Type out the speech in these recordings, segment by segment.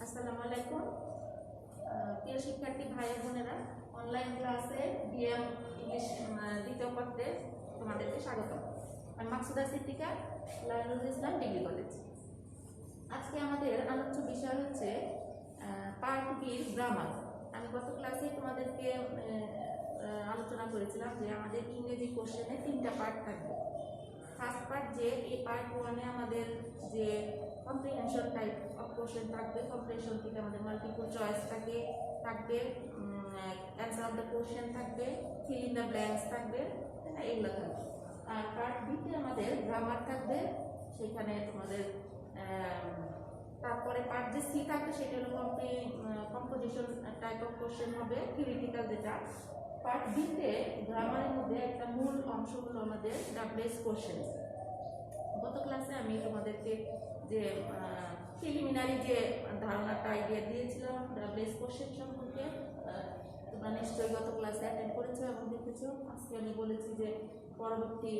আসসালামু আলাইকুম প্রিয় শিক্ষার্থী ভাই বোনেরা, অনলাইন ক্লাসে বিএম ইংলিশ দ্বিতীয় পত্রে তোমাদেরকে স্বাগত। আমি মাকসুদা সিদ্দিকা, লায়নুল ইসলাম ডিগ্রি কলেজ। আজকে আমাদের আলোচ্য বিষয় হচ্ছে পার্ট বির গ্রামার। আমি গত ক্লাসে তোমাদেরকে আলোচনা করেছিলাম যে আমাদের ইংরেজি কোশ্চেনে 3টা পার্ট থাকবে। ফার্স্ট পার্ট যে এই পার্ট 1-এ আমাদের যে কম্প্রিহেনশন টাইপ অফ কোশ্চেন থাকবে, কম্প্রিহেনশন থেকে আমাদের মাল্টিপল চয়েস থাকবে, অ্যান্সার অফ দ্য কোশ্চেন থাকবে, ফিল ইন দ্য ব্ল্যাঙ্কস থাকবে, এগুলো থাকবে। আর পার্ট বিতে আমাদের গ্রামার থাকবে, সেখানে তোমাদের তারপরে পার্ট যে সি থাকবে সেটা হলো কম্পোজিশন টাইপ অফ কোশ্চেন হবে, থিওরিটিক্যাল যেটা। পার্ট বিতে গ্রামারের মধ্যে একটা মূল অংশ হলো আমাদের ডাব্লিউএস কোশ্চেন। গত ক্লাসে আমি তোমাদেরকে যে প্রিলিমিনারি যে ধারণাটা আইডিয়া দিয়েছিলাম ডাব্লিউএস কোশ্চেন সম্পর্কে, তোমরা নিশ্চয়ই গত ক্লাসে অ্যাটেন্ড করেছো এবং দেখেছো। আজকে আমি বলেছি যে পরবর্তী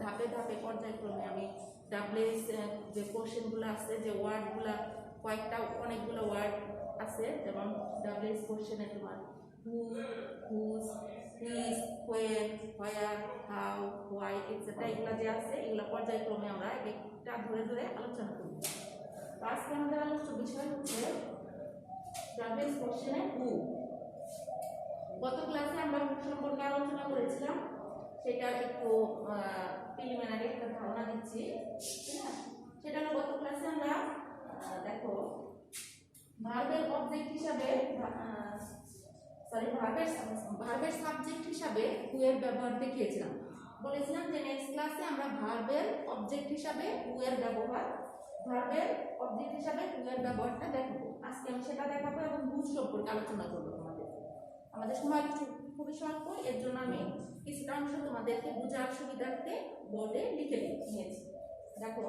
ধাপে ধাপে পর্যায়ক্রমে আমি ডাব্লিউএস যে কোশ্চেনগুলো আছে, যে ওয়ার্ডগুলো অনেকগুলো ওয়ার্ড আছে, যেমন ডাব্লিউএস কোশ্চেনে তোমার who, whose, which, when, where, how, why etcetera এগুলো যে আছে, এগুলো পর্যায়ক্রমে আমরা একটা ধরে ধরে আলোচনা করব। আজকে আমাদের আলোচ্য বিষয় হচ্ছে ডাব্লিউএস কোশ্চেনে হু। গত ক্লাসে আমরা হু সম্পর্কে আলোচনা করেছিলাম, সেটা একটু প্রিলিমিনারি একটা ধারণা দিচ্ছি। সেটা হলো গত ক্লাসে আমরা দেখো ভার্বের অবজেক্ট হিসাবে ভার্বের সাবজেক্ট হিসাবে হু এর ব্যবহার দেখিয়েছিলাম। বলেছিলাম যে নেক্সট ক্লাসে আমরা ভার্বের অবজেক্ট হিসাবে হু এর ব্যবহারটা দেখাবো। আজকে আমি সেটা দেখাবো এবং হুজ সম্পর্কে আলোচনা করবো তোমাদের। আমাদের সময় খুবই স্বল্প, এর জন্য আমি কিছুটা অংশ তোমাদেরকে বোঝার সুবিধার্থে বোর্ডে লিখে নিয়েছি। দেখো,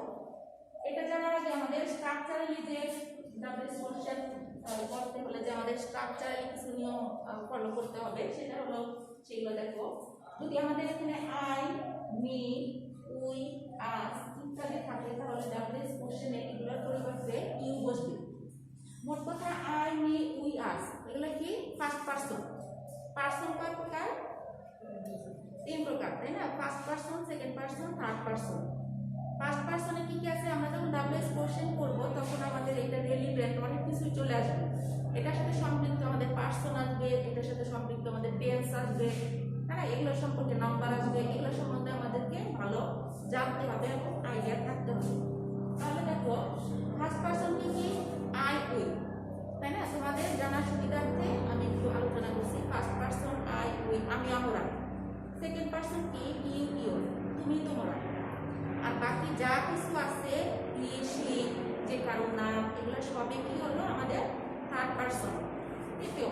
এটা জানার আগে আমাদের স্ট্রাকচারালি যে ডাব্লিউএস কোশ্চেন করতে হলে যে আমাদের স্ট্রাকচারালি কিছু নিয়ম ফলো করতে হবে, সেগুলো দেখো। যদি আমাদের এখানে আই, মি, উই, আস ইত্যাদি থাকে, তাহলে ডাব্লিউএস কোশ্চেনে এগুলোর পরিবর্তে ইউ বসবে। মোট কথা আই, মি, উই, আস এগুলো কি ফার্স্ট পারসন। পারসন কয় প্রকার? 3 প্রকার, তাই না? First person, second person, third person. First পারসনে কি কি আছে? আমরা যখন ডাব্লিউএস কোশ্চেন করব তখন আমাদের এটা রিলেভেন্ট অনেক কিছু চলে আসবে। এটার সাথে সম্পৃক্ত আমাদের পারসন আসবে, এটার সাথে সম্পৃক্ত আমাদের টেন্স আসবে, হ্যাঁ, এগুলো সম্পর্কে নাম্বার আসবে। এগুলো সম্বন্ধে আমাদেরকে ভালো জানতে হবে এবং আইডিয়া থাকতে হবে। তাহলে দেখো, ফার্স্ট পারসন কি? আই, উই, তাই না? তোমাদের জানার সুবিধার্থে আমি একটু আলোচনা করছি। ফার্স্ট পারসন আই, উই, আমি, আমরা। সেকেন্ড পারসন কি? ইউ, ইউর, তুমি, তোমরা। আর বাকি যা কিছু আছে, হি, সি, যে কারো নাম, এগুলো সবই কি হলো আমাদের থার্ড পারসন, তৃতীয়।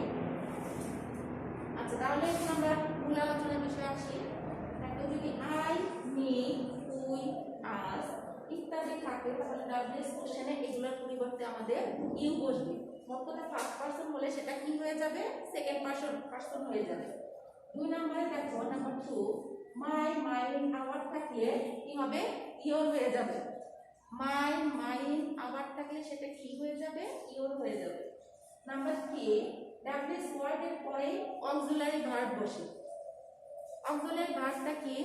আচ্ছা, তাহলে এখন আমরা মূল আলোচনার বিষয়ে আসি। দেখো, যদি আই, মি, উই, আস ইত্যাদি থাকে, তাহলে ডাব্লিউএস কোশ্চেনে এগুলোর পরিবর্তে আমাদের ইউ বসবে। মোট কথা ফার্স্ট পারসন হলে সেটা কি হয়ে যাবে? সেকেন্ড পারসন হয়ে যাবে। 2 নম্বরে দেখো, নাম্বার 2, মাই, মাইন, আওয়ার থাকলে কি হবে? ইওর হয়ে যাবে। মাই, মাইন, আওয়ার থাকলে সেটা কি হয়ে যাবে? ইওর হয়ে যাবে। নাম্বার 3, ডাব্লিউএস ওয়ার্ডের পরে অক্সিলারি ভার্ব বসে। অক্সিলারি ভার্বটা কি?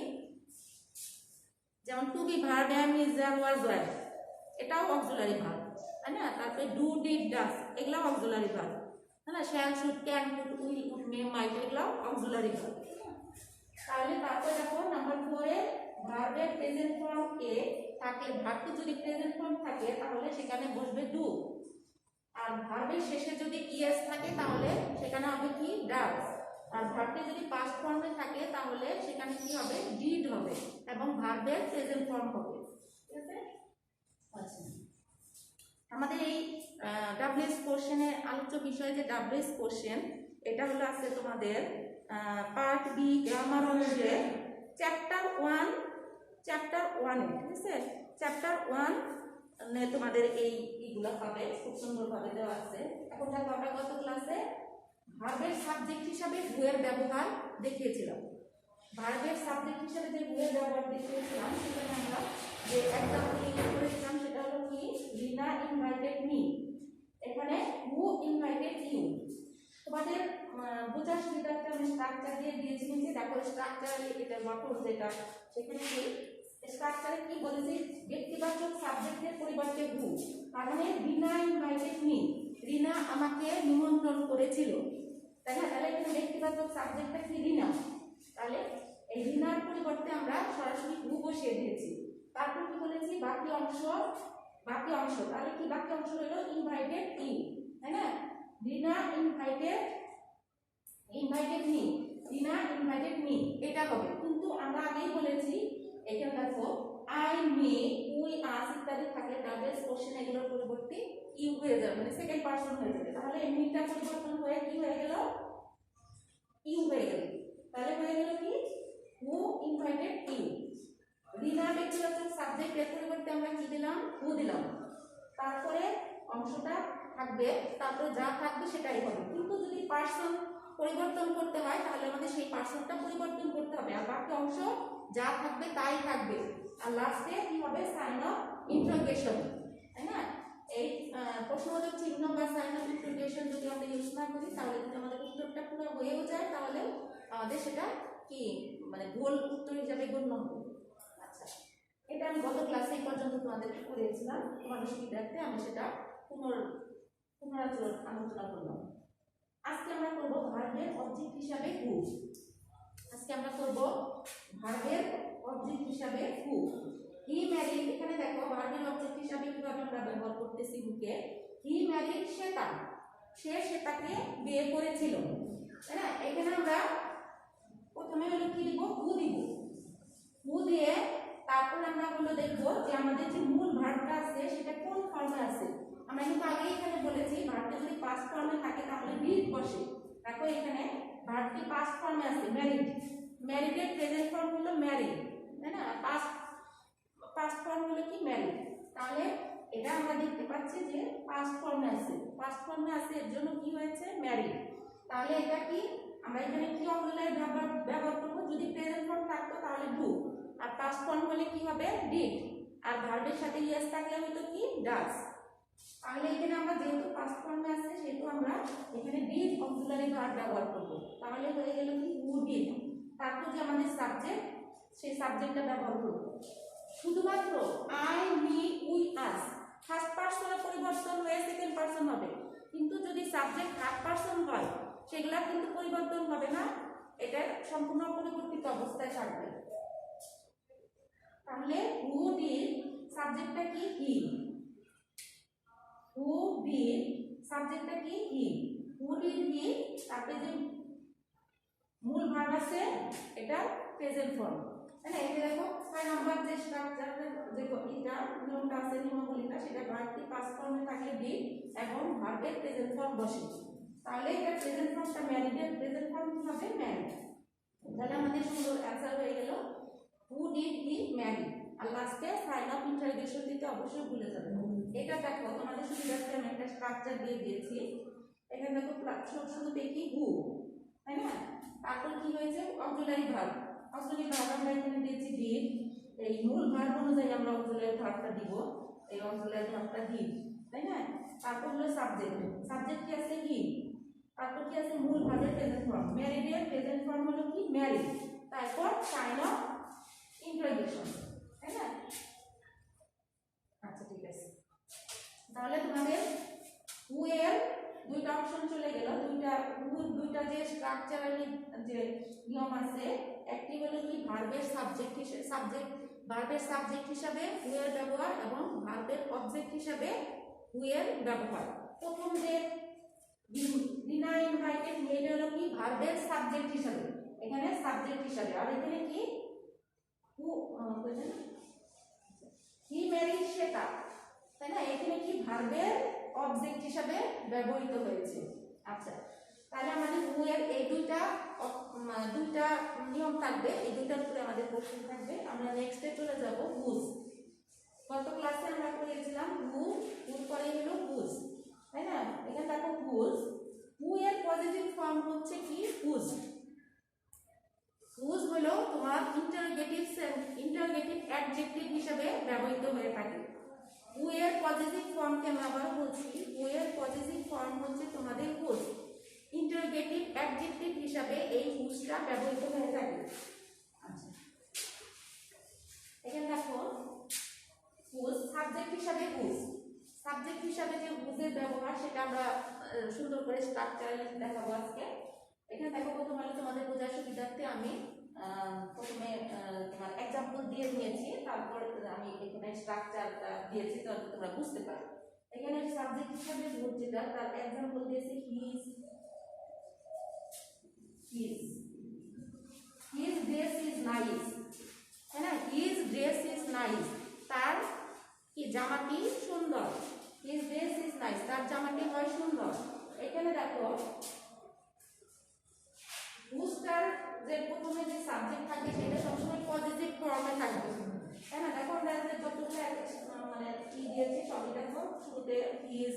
যেমন to be verb, am, is, are, was, were, এটাও অক্সিলারি ভার্ব, তাই না? তারপরে ডু, ডিড, ডাজ এগুলো অক্সিলারি ভার্ব, তাই না? Shall, should, can, could, will, could, may, might এগুলো অক্সিলারি ভার্ব। তাহলে তারপরে দেখো নাম্বার 4 এ ভার্বের প্রেজেন্ট ফর্ম এ থাকলে, ভার্বটি যদি প্রেজেন্ট ফর্ম থাকে তাহলে সেখানে বসবে ডু। আর ভার্বের শেষে যদি ইএস থাকে তাহলে সেখানে হবে কি? ডাজ। আর ভার্বটি যদি পাস্ট ফর্মে থাকে তাহলে সেখানে কি হবে? ডিড হবে এবং ভার্বের প্রেজেন্ট ফর্ম হবে। ঠিক আছে? আচ্ছা, আমাদের এই ডাব্লিউএস কোশ্চেনের আলোচ্য বিষয় যে ডাব্লিউএস কোশ্চেন, এটা হলো আছে তোমাদের পার্ট বি গ্রামার অনুযায়ী চ্যাপ্টার 1 এ, ঠিক আছে? চ্যাপ্টার 1 তোমাদের এইগুলো হবে, খুব সুন্দরভাবে দেওয়া আছে। এখন দেখো, আমরা গত ক্লাসে ভার্বের সাবজেক্ট হিসাবে হু এর ব্যবহার দেখিয়েছিলাম। ভার্বের সাবজেক্ট হিসাবে যে হু এর ব্যবহার দেখিয়েছিলাম, সেখানে আমরা যে এক্সাম্পল ইউজ করেছিলাম সেটা হলো কি? রিনা ইনভাইটেড মি। এখানে হু স্ট্রাকচার দিয়ে দিয়েছি নিচে। দেখো স্ট্রাকচারালি এটা গঠন যেটা, সেখানে কি স্ট্রাকচারে কি বলেছি, ব্যক্তিবাচক সাবজেক্টের পরিবর্তে হু, তার মানে রিনা ইনভাইটেড মি, রিনা আমাকে নিমন্ত্রণ করেছিল, তাই না? তাহলে এখানে ব্যক্তিবাচক সাবজেক্টটা কি? রিনা। তাহলে এই রিনার পরিবর্তে আমরা সরাসরি হু বসিয়ে দিয়েছি। তারপর কি বলেছি, বাকি অংশ, তাহলে কি বাকি অংশ হলো ইনভাইটেড ই, তাই না? রিনা ইনভাইটেড মি, রিনা ইনভাইটেড মি, এটা হবে। কিন্তু আমরা আগেই বলেছি এখানে দেখো আই, মি, উই, আস ইত্যাদি থাকলে ডাবলস কোশ্চেন এগুলোর পরিবর্তে ইউ হয়ে যাবে, মানে সেকেন্ড পারসন হয়ে যাবে। তাহলে এই মিটা পরিবর্তন হয়ে কি হয়ে গেল? ইউ হয়ে গেল। তাহলে হয়ে গেল কি? হু ইনভাইটেড ইউ। রিনা ব্যক্তিবাচক সাবজেক্টের পরিবর্তে আমরা কি দিলাম? হু দিলাম। তারপরে অংশটা থাকবে, তারপরে যা থাকবে সেটাই হবে। কিন্তু যদি পার্সন পরিবর্তন করতে হয় তাহলে আমাদের সেই পার্সনটা পরিবর্তন করতে হবে, আর বাকি অংশ যা থাকবে তাই থাকবে। আর লাস্টে কি হবে? সাইন অফ ইন্টারোগেশন, তাই না? এই প্রশ্নবোধক চিহ্ন বা সাইন অফ ইন্টারোগেশন যদি আমরা ইউজ না করি তাহলে যদি আমাদের উত্তরটা পুরো হয়েও যায় তাহলে আমাদের সেটা কি মানে ভুল উত্তর হিসাবে গণ্য হবে। আচ্ছা, এটা আমি গত ক্লাসে এই পর্যন্ত তোমাদেরকে করেছিলাম, তোমাদের সুবিধার্থে আমি সেটা আলোচনা করলাম। আজকে আমরা করব ভার্বের অবজেক্ট হিসাবে হু। হি ম্যারিড, এখানে দেখো ভার্বের অবজেক্ট হিসাবে কিভাবে আমরা ব্যবহার করতেছি হুকে। হি ম্যারিড শ্বেতা, সে শ্বেতাকে বিয়ে করেছিল, তাই না? এখানে আমরা প্রথমে হলো কি দিব? হু দিব। হু দিয়ে তারপর আমরা হলো দেখবো যে আমাদের যে মূল ভার্বটা আছে সেটা কোন ফর্মে আছে। আমরা কিন্তু আগেই এখানে বলেছি ভার্বটা যদি পাস্ট ফর্মে থাকে তাহলে ডিড বসে। দেখো এখানে ভার্বটি পাস্ট ফর্মে আছে ম্যারিড, ম্যারিডের প্রেজেন্ট ফর্ম হলো ম্যারিড, তাই না? পাস্ট ফর্ম হলো কি? ম্যারিড। তাহলে এটা আমরা দেখতে পাচ্ছি যে পাস্ট ফর্মে আছে, এর জন্য কি হয়েছে? ম্যারিড। তাহলে এটা কি আমরা এখানে কি অক্সিলারি ভার্ব ব্যবহার করব? যদি প্রেজেন্ট ফর্ম থাকতো তাহলে ডু, আর পাস্ট ফর্ম হলে কি হবে? ডিড, আর ভার্বের সাথে ইয়েস থাকলে হয়তো কি? ডাজ। তাহলে এখানে আমরা যেহেতু পাস্ট ফর্মে আছে সেহেতু আমরা এখানে ডিড অক্সিলারি ভার্ব ব্যবহার করব। তাহলে হয়ে গেল কি? Who did. তারপর যে আমাদের সাবজেক্ট, সেই সাবজেক্টটা ব্যবহার করব। শুধুমাত্র I, me, we, us first পারসনের পরিবর্তন হয়ে সেকেন্ড পারসন হবে, কিন্তু যদি সাবজেক্ট থার্ড পারসন হয় সেগুলা কিন্তু পরিবর্তন হবে না, এটা সম্পূর্ণ পরিবর্তিত অবস্থায় থাকবে। তাহলে হু ডিড সাবজেক্টটা কি? হি। হু ডিড সাবজেক্টটা কি? হি। হু ডিড হি, তারপরে যে মূল ভার্ব আছে এটা প্রেজেন্ট ফর্ম, তাই না? এই দেখো 6 নাম্বার যে স্ট্রাকচার যে এটা নিয়মটা আছে, নিয়মাবলীটা, সেটা ভার্বটি পাস্ট ফর্মে থাকলে ডিড এবং ভার্বের প্রেজেন্ট ফর্ম বসে। তাহলে এটা প্রেজেন্ট ফর্মটা ম্যারিডের প্রেজেন্ট ফর্ম কি হবে? ম্যারিড। তাহলে আমাদের সুন্দর অ্যানসার হয়ে গেল হু ডিড হি ম্যারিড। আর লাস্টে সাইন অফ ইন্টারোগেশন দিতে অবশ্যই ভুলে যাবে। এটা দেখো তোমাদের সুবিধার্থে আমি একটা স্ট্রাকচার দিয়ে দিয়েছি। এখানে দেখো শুধু দেখি হু, তাই না? তারপর কি হয়েছে? অক্সিলারি ভার্ব আমরা এখানে দিয়েছি ডিড। এই মূল ভার্ব অনুযায়ী আমরা অক্সিলারি ভার্বটা দিব, এই অক্সিলারি ভার্বটা ডিড, তাই না? তারপর হলো সাবজেক্ট কি আছে? হি। তারপর কি আছে? মূল ভার্বের প্রেজেন্ট ফর্ম, ম্যারিডের প্রেজেন্ট ফর্ম হলো কি? ম্যারিড। তারপর সাইন অফ ইন্টারোগেশন, তাই না? আচ্ছা ঠিক আছে, তাহলে তোমাদের হু এর দুইটা অপশন চলে গেল। দুইটা যে স্ট্রাকচারালি যে নিয়ম আছে, একটি হলো কি ভার্বের সাবজেক্ট হিসাবে হু এর ব্যবহার এবং ভার্বের অবজেক্ট হিসাবে হু এর ব্যবহার। প্রথম যে রিনা ইনভাইটেড মেল হলো কি? ভার্বের সাবজেক্ট হিসাবে, এখানে সাবজেক্ট হিসাবে, আর এখানে কি? হু হি ম্যারিড শ্বেতা, তাই না? এখানে কি? ভার্বের অবজেক্ট হিসাবে ব্যবহৃত হয়েছে। আচ্ছা, তাহলে আমাদের হু এর এই দুইটা নিয়ম থাকবে, এই দুইটার উপরে আমাদের কোশ্চেন থাকবে। আমরা নেক্সটে চলে যাব হুজ। গত ক্লাসে আমরা পড়েছিলাম হুর পরে হলো হুজ, তাই না? এখানে দেখো হুজ, হু এর পজিটিভ ফর্ম হচ্ছে কি? হুজ। হুজ হলো তোমার ইন্টারোগেটিভ অ্যাডজেক্টিভ হিসাবে ব্যবহৃত হয়ে থাকে। হু এর পজিটিভ ফর্মকে আমরা আবার বলছি, হু এর পজিটিভ ফর্ম হচ্ছে তোমাদের হুজ। ইন্টারোগেটিভ অ্যাডজেক্টিভ হিসাবে এই হুজটা ব্যবহৃত হয়ে থাকে। আচ্ছা, এখানে দেখো হুজ সাবজেক্ট হিসাবে হুজ, সাবজেক্ট হিসাবে যে হুজের ব্যবহার সেটা আমরা সুন্দর করে স্ট্রাকচারালি দেখাবো আজকে। এখানে দেখো প্রথমে তোমাদের বোঝার সুবিধার্থে আমি প্রথমে তোমার এক্সাম্পল দিয়ে নিয়েছি, তারপর আমি এখানে স্ট্রাকচারটা দিয়েছি তো তোমরা বুঝতে পারো। এখানে সাবজেক্ট হিসাবে হুজ যেটা তার এক্সাম্পল দিয়েছি his, his dress is nice, তাই না? হিজ ড্রেস ইজ নাইস, তার কি জামাটি সুন্দর। হিজ ড্রেস ইজ নাইস, তার জামাটি হয় সুন্দর। এখানে দেখো হুজটার যে প্রথমে যে সাবজেক্ট থাকে সেটা সবসময় পজিটিভ ফর্মে থাকবে, তাই না? দেখো আমরা যতগুলো মানে কি দিয়েছি সবই দেখো শুরুতে হিজ,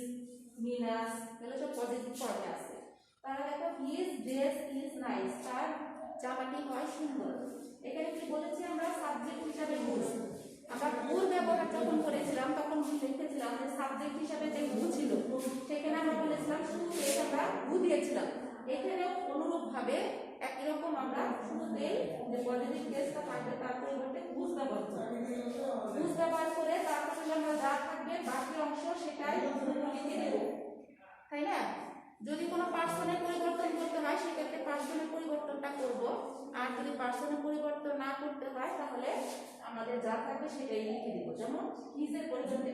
মিনাস এগুলো সব পজিটিভ ফর্মে আছে। তাহলে দেখো হিজ ড্রেস ইজ নাইস, তার জামাটি হয় সুন্দর। এখানে কি বলেছি আমরা সাবজেক্ট হিসাবে হুজ। আমরা হুর ব্যবহার যখন করেছিলাম তখন লিখেছিলাম যে সাবজেক্ট হিসাবে যে হু ছিল সেখানে আমরা বলেছিলাম শুরুতে আমরা হু দিয়েছিলাম। এখানেও অনুরূপ ভাবে একই রকম আমরা শুরুতেই যে পজিটিভ কেসটা থাকবে তার পরিবর্তে হুজ ব্যবহার করব। হুজ ব্যবহার করে তারপরে আমরা যা থাকবে বাকি অংশ সেটাই লিখে দেব, তাই না? যদি কোনো পার্সনের পরিবর্তন করতে হয় সেক্ষেত্রে পার্সনের পরিবর্তনটা করব, আর যদি পার্সনের পরিবর্তন না করতে হয় তাহলে আমাদের যা থাকবে সেটাই লিখে দিব। যেমন হিজের পরিবর্তে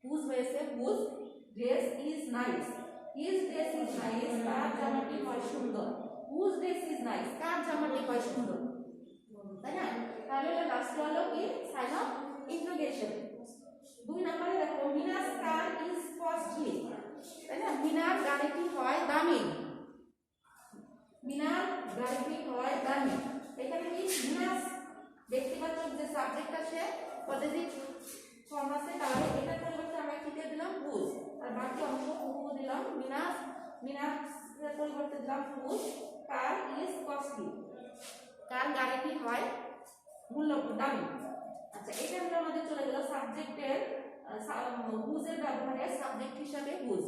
হুজ হয়েছে whose dress is nice, his dress is nice, তার জামাটি হয় সুন্দর। হুজ ড্রেস ইজ নাইস, কার জামাটি হয় সুন্দর, তাই না? তাহলে লাস্ট হলো কি সাইন অফ ইন্টারোগেশন। 2 নম্বরে দেখো মিনাস কার ইজ কস্টলি, তাই না? মিনার গাড়িটি হয় দামি, মিনার গাড়িটি হয় দামি। এখানে কি মিনাস ব্যক্তিবাচক যে সাবজেক্ট আছে পজিটিভ ফর্ম আছে, তাহলে এটার পরিবর্তে আমরা কি দিয়ে দিলাম হুজ, আর বাকি অংশ হু দিলাম মিনাস, মিনাসের পরিবর্তে দিলাম হুজ। কার ইজ কস্টলি, কার গাড়িটি হয় মূল্যবান দামি। আচ্ছা, এটা হলো আমাদের চলে গেল সাবজেক্টের হুজের ব্যবহারে সাবজেক্ট হিসাবে হুজ,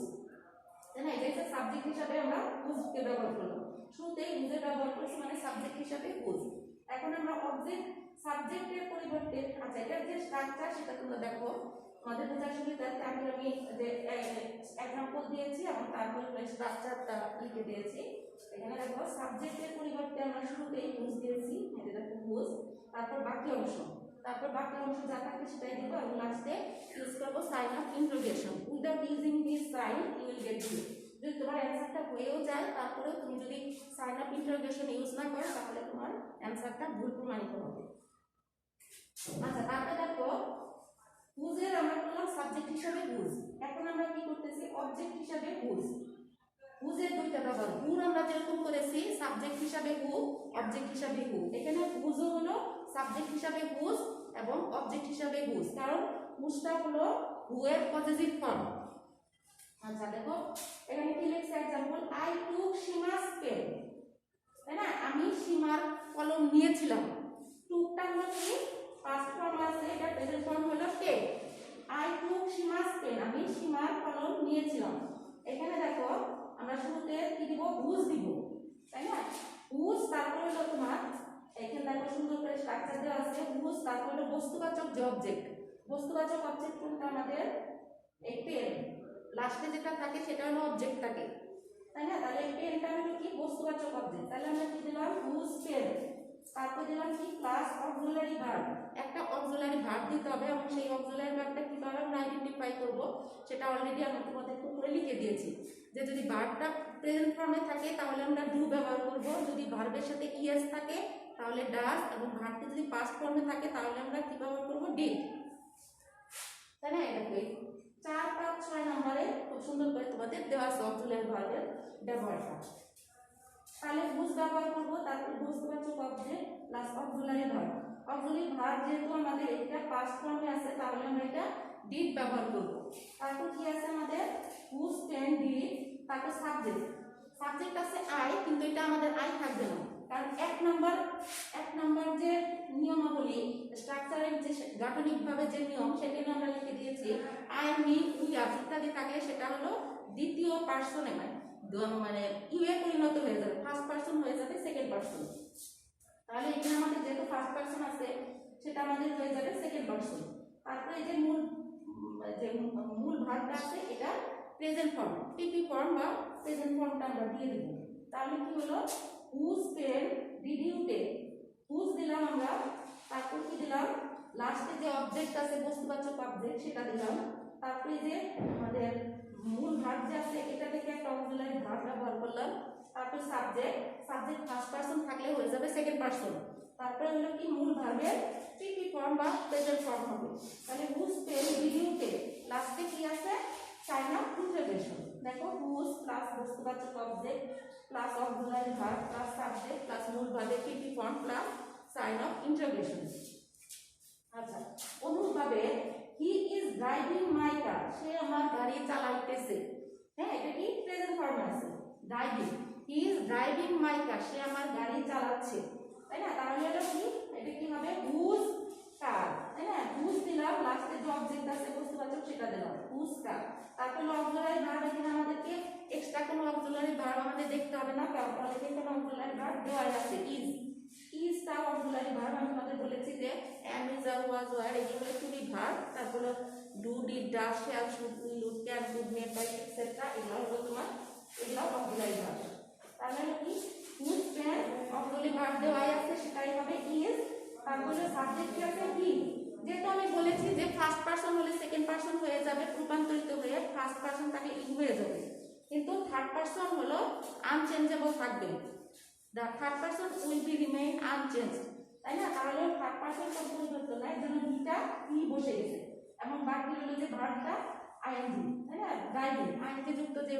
তাই না? এটা সাবজেক্ট হিসাবে আমরা হুজকে ব্যবহার করলাম, শুরুতেই হুজের ব্যবহার করছি মানে সাবজেক্ট হিসাবে হুজ। এখন আমরা অবজেক্ট সাবজেক্টের পরিবর্তে, আচ্ছা এটার যে স্ট্রাকচার সেটা তোমরা দেখো আমাদের বোঝার সুবিধার্থে আমি যে এক্সাম্পল দিয়েছি এবং তারপর স্ট্রাকচারটা লিখে দিয়েছি। এখানে দেখো সাবজেক্টের পরিবর্তে আমরা শুরুতেই হুজ দিয়েছি, এটা দেখো হুজ, তারপর বাকি অংশ, তারপর বাকি অংশ যা থাকে সেটাই দেবো এবং লাস্টে ইউজ করবো sign of interrogation. Without using this sign you will get zero. যদি তোমার অ্যান্সারটা হয়েও যায় তারপরেও তুমি যদি সাইন অফ ইন্টারোগেশন ইউজ না করো তাহলে তোমার অ্যান্সারটা ভুল প্রমাণিত হবে। আচ্ছা, তারপরে দেখো হুজের আমরা করলাম সাবজেক্ট হিসাবে হুজ। এখন আমরা কি করতেছি অবজেক্ট হিসাবে হুজ। হুজের দুইটা ব্যবহার, হুর আমরা যেরকম করেছি সাবজেক্ট হিসাবে হু, অবজেক্ট হিসাবে হু, এখানে হুজও হলো সাবজেক্ট হিসাবে হুজ এবং অবজেক্ট হিসাবে হুজ, কারণ হুজটা হলো হু এর পজিটিভ ফর্ম। আচ্ছা দেখো এখানে কি লিখছে এক্সাম্পল আই টুক সীমাস পেন, তাই না? আমি সীমার কলম নিয়েছিলাম। টুকটা হলো কি পাস্ট ফর্ম আছে, এটা প্রেজেন্ট ফর্ম হলো টেক। আই টুক সীমাস পেন, আমি সীমার কলম নিয়েছিলাম। এখানে দেখো আমরা শুরুতে কি দিব হুজ দিব, তাই না? হুজ তারপর হলো তোমার এখানে দেখো সুন্দর করে স্ট্রাকচার দেওয়া আছে হুজ, তারপর হলো বস্তুবাচক যে অবজেক্ট। বস্তুবাচক অবজেক্ট কোনটা আমাদের এই পেন, লাস্টে যেটা থাকে সেটা হলো অবজেক্ট থাকে, তাই না? তাহলে এই পেনটা হলো কি বস্তুবাচক অবজেক্ট। তাহলে আমরা কি দিলাম হুজ পেন, তারপর দিলাম কি প্লাস অক্সিলারি ভার্ব। একটা অক্সিলারি ভার্ব দিতে হবে এবং সেই অক্সিলারি ভার্বটা কিভাবে আমরা আইডেন্টিফাই করব সেটা অলরেডি আমি তোমাদের উপরে লিখে দিয়েছি, যে যদি ভার্বটা প্রেজেন্ট ফর্মে থাকে তাহলে আমরা ডু ব্যবহার করব, যদি ভার্বের সাথে ইএস থাকে তাহলে ডাজ, এবং ভার্বটা যদি পাস্ট ফর্মে থাকে তাহলে আমরা কি ব্যবহার করব ডিড, তাই না? এটা 4, 5, 6 নম্বরে খুব সুন্দর করে তোমাদের দেওয়া আছে অক্সিলারি ভার্বের ব্যবহারটা। তাহলে হুজ ব্যবহার করব, তারপর বস্তুবাচক object plus auxiliary verb. Auxiliary verb যেহেতু আমাদের এটা পাস্ট ফর্মে আছে তাহলে আমরা এটা ডিড ব্যবহার করব। তারপর কি আছে আমাদের হুজ পেন ডিড, তারপর সাবজেক্ট। সাবজেক্ট আছে আই, কিন্তু এটা আমাদের আই থাকবে না, কারণ এক নম্বর যে নিয়মাবলী স্ট্রাকচারের যে গাঠনিকভাবে যে নিয়ম সেটা আমরা লিখে দিয়েছি আই মি উই আর ইত্যাদি থাকলে সেটা হলো দ্বিতীয় পার্সনে হয়, মানে ইউএ পরিণত হয়ে যাবে, ফার্স্ট পারসন হয়ে যাবে সেকেন্ড পারসন। তাহলে এখানে আমাদের যেহেতু ফার্স্ট পারসন আছে সেটা আমাদের হয়ে যাবে সেকেন্ড পারসন। তারপরে এই যে মূল ভার্বটা আছে এটা প্রেজেন্ট ফর্ম, পিপি ফর্ম বা প্রেজেন্ট ফর্মটা আমরা দিয়ে দেব। তাহলে কি হলো, whose pen did you take, whose দিলাম আমরা, তারপর কি দিলাম, লাস্টে যে অবজেক্ট আছে বস্তুবাচক অবজেক্ট সেটা দিলাম, তারপরে যে আমাদের মূল ভার্ব যে আছে এটা থেকে একটা অক্সিলারি ভার্ব ব্যবহার করলাম, তারপর সাবজেক্ট ফার্স্ট পারসন থাকলে হয়ে যাবে সেকেন্ড পারসন, তারপরে হলো কি মূল ভার্বের পিপি ফর্ম বা প্রেজেন্ট ফর্ম হবে। তাহলে whose pen did you take, লাস্টে কি আছে, সাইন অফ ইন্টারোগেশন। দেখো হুজ প্লাস বস্তুবাচক object plus auxiliary verb plus subject plus মূল ভার্বের PP form plus sign of interrogation. আচ্ছা, অনুরূপভাবে হি ইজ ড্রাইভিং মাই কার, সে আমার গাড়ি চালাইতেছে। হ্যাঁ, এটা কি প্রেজেন্ট ফর্ম আছে, driving, he is driving my car, সে আমার গাড়ি চালাচ্ছে, তাই না? তাহলে এটা কি, এটা কি হবে, হুজ কার, তাই না? হুজ দিলাম, লাস্টে যে অবজেক্ট আছে বস্তুবাচক সেটা দিলাম, হুজ কার। তারপর অক্সিলারি ভার্ব, এখানে আমাদেরকে এক্সট্রা কোনো অক্সিলারি ভার্ব আমাদের দেখতে হবে না, কারণ অলরেডি কোনো অক্সিলারি ভার্ব দেওয়া আছে, ইজটা অক্সিলারি ভার্ব। আমি তোমাদের বলেছি যে am is are was were এগুলো টু বি ভার্ব, তারপর do did does shall should will would can could may by etcetera, এগুলো হলো তোমার, এগুলো অক্সিলারি ভার্ব। তাহলে কি হুজ পেন অক্সিলারি ভার্ব দেওয়া আছে সেটাই হবে ইজ, তারপরে সাবজেক্ট কি আছে হি। যেহেতু আমি বলেছি যে ফার্স্ট পারসন হলে সেকেন্ড পারসন হয়ে যাবে, রূপান্তরিত হয়ে ফার্স্ট পারসন তাকে ই হয়ে যাবে, কিন্তু থার্ড পারসন হলো আনচেঞ্জেবল থাকবে, the third person will be remain unchanged, তাই না? তাহলে থার্ড পারসন কোনো পরিবর্তন নাই, যেন হিটা হি বসে গেছে, এবং বাকি হলো যে ভার্বটা আইএনজি, তাই না? ড্রাইভিং আইএনজি যুক্ত যে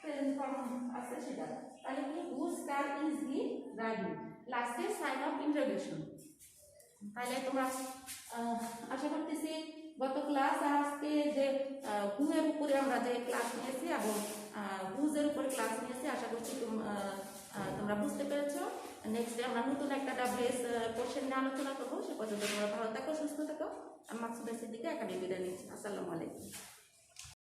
প্রেজেন্ট ফর্ম আছে সেটা। তাহলে কি whose car is he driving, লাস্টে সাইন অফ ইন্টারোগেশন। তাহলে তোমরা আশা করতেছি গত ক্লাস আজকে যে হুয়ের উপরে আমরা যে ক্লাস নিয়েছি এবং হুজের উপরে ক্লাস নিয়েছি, আশা করছি তোমরা বুঝতে পেরেছো। নেক্সট আমরা নতুন একটা ডাব্লিউএস কোশ্চেন নিয়ে আলোচনা করবো। সে পর্যন্ত তোমরা ভালো থাকো, সুস্থ থাকো। আমি মাকসুদা সিদ্দিকা একাডেমি বিদায় নিচ্ছি। আসসালামু আলাইকুম।